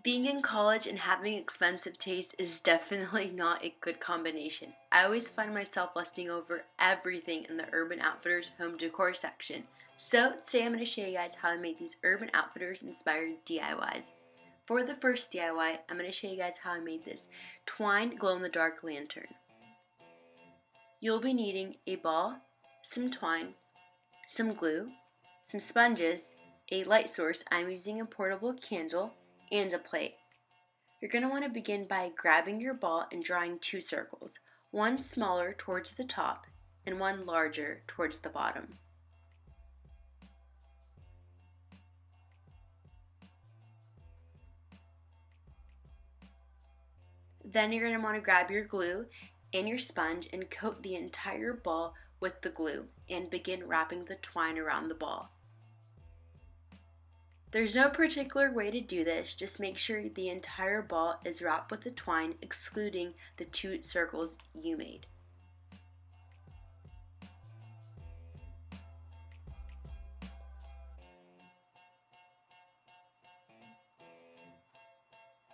Being in college and having expensive taste is definitely not a good combination. I always find myself lusting over everything in the Urban Outfitters home decor section. So today I'm going to show you guys how I made these Urban Outfitters inspired DIYs. For the first DIY, I'm going to show you guys how I made this twine glow-in-the-dark lantern. You'll be needing a ball, some twine, some glue, some sponges, a light source, I'm using a portable candle, and a plate. You're going to want to begin by grabbing your ball and drawing two circles, one smaller towards the top and one larger towards the bottom. Then you're going to want to grab your glue and your sponge and coat the entire ball with the glue and begin wrapping the twine around the ball. There's no particular way to do this, just make sure the entire ball is wrapped with the twine, excluding the two circles you made.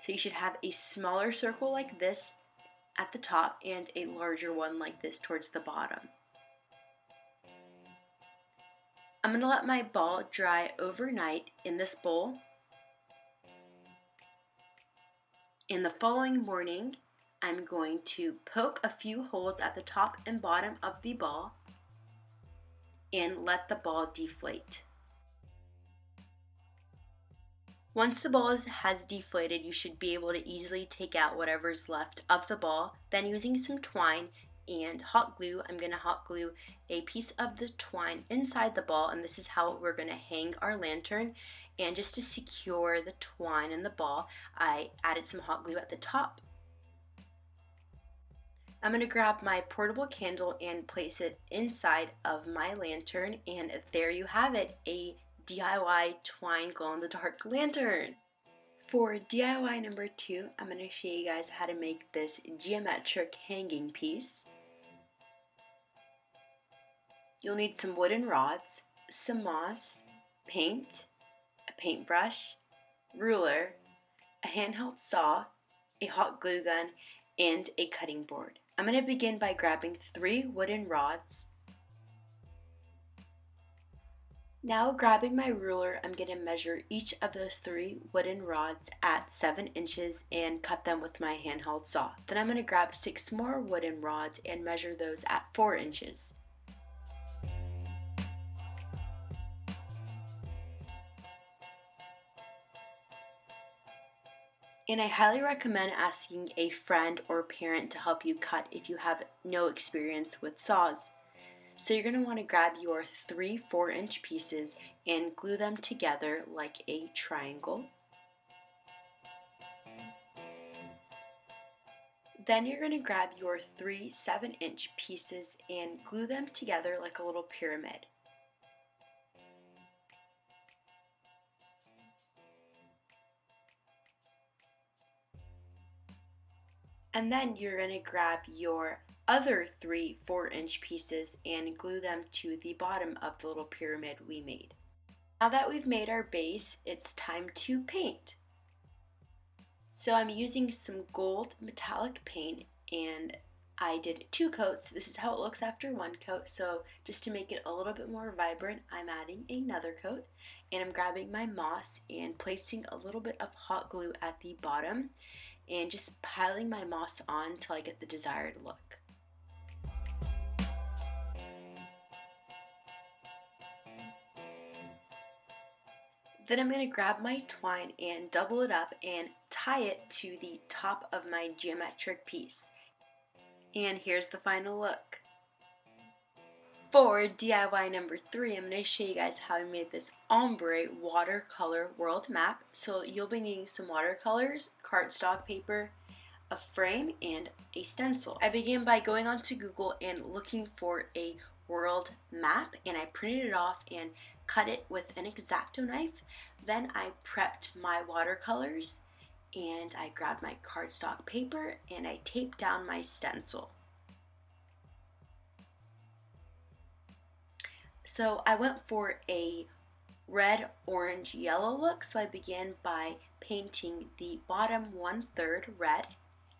So you should have a smaller circle like this at the top and a larger one like this towards the bottom. I'm going to let my ball dry overnight in this bowl. In the following morning, I'm going to poke a few holes at the top and bottom of the ball and let the ball deflate. Once the ball has deflated, you should be able to easily take out whatever's left of the ball. Then using some twine and hot glue, I'm going to hot glue a piece of the twine inside the ball, and this is how we're going to hang our lantern. And just to secure the twine in the ball, I added some hot glue at the top. I'm going to grab my portable candle and place it inside of my lantern, and there you have it, a DIY twine glow-in-the-dark lantern. For DIY number 2, I'm going to show you guys how to make this geometric hanging piece. You'll need some wooden rods, some moss, paint, a paintbrush, ruler, a handheld saw, a hot glue gun, and a cutting board. I'm going to begin by grabbing 3 wooden rods. Now grabbing my ruler, I'm going to measure each of those 3 wooden rods at 7 inches and cut them with my handheld saw. Then I'm going to grab 6 more wooden rods and measure those at 4 inches. And I highly recommend asking a friend or parent to help you cut if you have no experience with saws. So you're going to want to grab your 3 4-inch pieces and glue them together like a triangle. Then you're going to grab your 3 7-inch pieces and glue them together like a little pyramid. And then you're going to grab your other 3 4-inch pieces and glue them to the bottom of the little pyramid we made. Now that we've made our base, it's time to paint. So I'm using some gold metallic paint, and I did 2 coats. This is how it looks after 1 coat, so just to make it a little bit more vibrant, I'm adding another coat, and I'm grabbing my moss and placing a little bit of hot glue at the bottom and just piling my moss on until I get the desired look. Then I'm going to grab my twine and double it up and tie it to the top of my geometric piece. And here's the final look. For DIY number 3, I'm going to show you guys how I made this ombre watercolor world map. So you'll be needing some watercolors, cardstock paper, a frame, and a stencil. I began by going onto Google and looking for a world map, and I printed it off and cut it with an X-Acto knife. Then I prepped my watercolors, and I grabbed my cardstock paper and I taped down my stencil. So I went for a red, orange, yellow look. So I began by painting the bottom 1/3 red,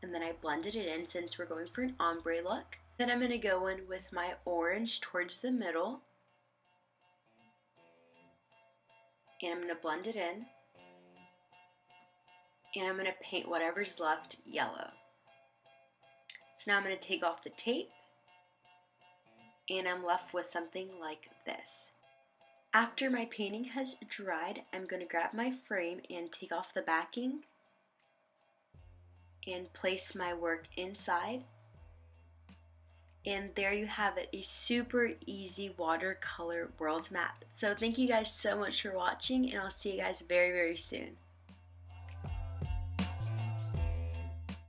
and then I blended it in since we're going for an ombre look. Then I'm going to go in with my orange towards the middle, and I'm going to blend it in, and I'm going to paint whatever's left yellow. So now I'm going to take off the tape, and I'm left with something like this. After my painting has dried, I'm going to grab my frame and take off the backing and place my work inside. And there you have it, a super easy watercolor world map. So thank you guys so much for watching, and I'll see you guys very, very soon.